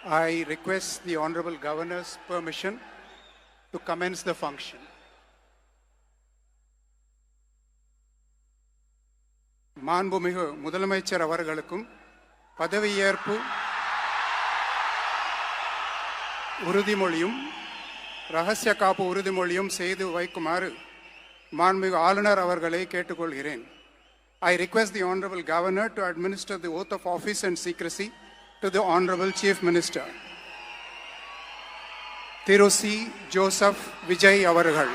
I request the Honorable Governor's permission to commence the function. மாண்புமிகு முதலமைச்சர் அவர்களுக்கும் பதவியேற்பு உறுதிமொழியும் ரகசிய காப்பு உறுதிமொழியும் செய்து வைக்குமாறு மாண்புமிகு ஆளுநர் அவர்களை கேட்டுக்கொள்கிறேன். I request the Honorable Governor to administer the oath of office and secrecy to the Honorable Chief Minister. Thiru C. Joseph Vijay அவர்கள்.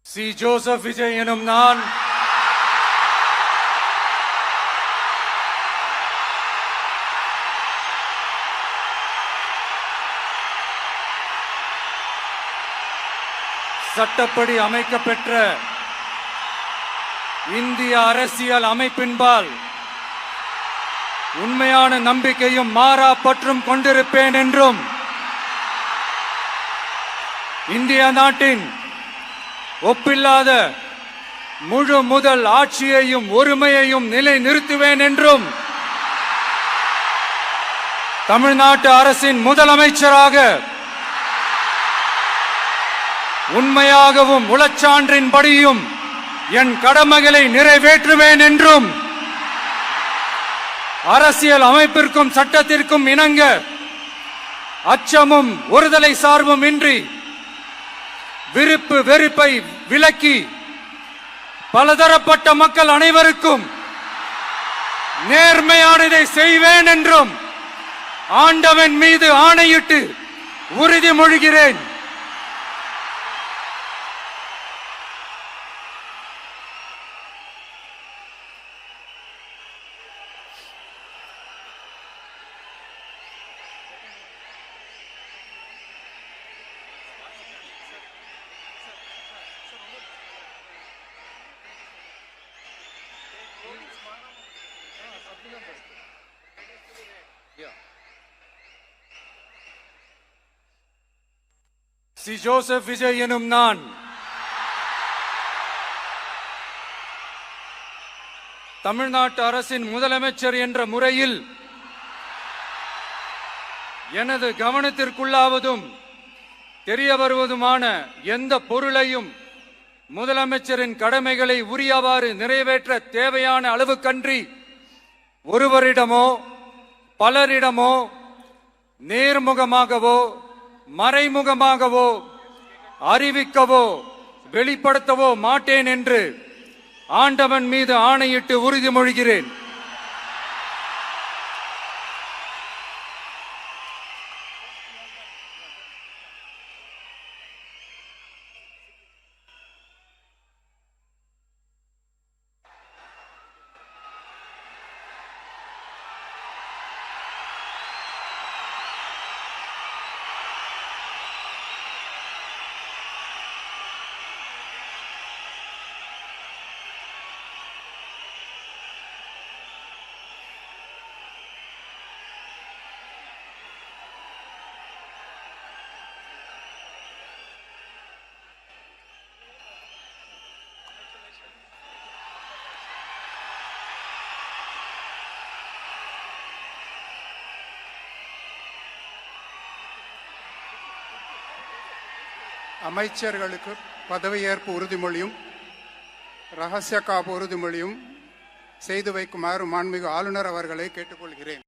சி ஜோசப் விஜய் எனும் நான் சட்டப்படி அமைக்கப்பெற்ற இந்திய அரசியல் அமைப்பின்பால் உண்மையான நம்பிக்கையும் மாறா பற்றும் கொண்டிருப்பேன் என்றும் இந்திய நாட்டின் ஒப்பில்லாத முழு முதல் ஆட்சியையும் ஒருமையையும் நிலை நிறுத்துவேன் என்றும் தமிழ்நாட்டு அரசின் முதலமைச்சராக உண்மையாகவும் உளச்சான்றின்படியும் என் கடமைகளை நிறைவேற்றுவேன் என்றும் அரசியல் அமைப்பிற்கும் சட்டத்திற்கும் இணங்க அச்சமும் ஒருதலை சார்பும் இன்றி விருப்பு வெறுப்பை விலக்கி பலதரப்பட்ட மக்கள் அனைவருக்கும் நேர்மையானதை செய்வேன் என்றும் ஆண்டவன் மீது ஆணையிட்டு உறுதிமொழிகிறேன். சி ஜோசப் விஜய் எனும் நான் தமிழ்நாட்டு அரசின் முதலமைச்சர் என்ற முறையில் எனது கவனத்திற்குள்ளாவதும் தெரிய வருவதுமான எந்த பொருளையும் முதலமைச்சரின் கடமைகளை உரியவாறு நிறைவேற்ற தேவையான அளவுக்கன்றி ஒருவரிடமோ பலரிடமோ நேர்முகமாகவோ மறைமுகமாகவோ அறிவிக்கவோ வெளிப்படுத்தவோ மாட்டேன் என்று ஆண்டவன் மீது ஆணையிட்டு உறுதிமொழிகிறேன். அமைச்சர்களுக்கு பதவியேற்பு உறுதிமொழியும் ரகசிய காப்பு உறுதிமொழியும் செய்து வைக்குமாறு மாண்புமிகு ஆளுநர் அவர்களை கேட்டுக்கொள்கிறேன்.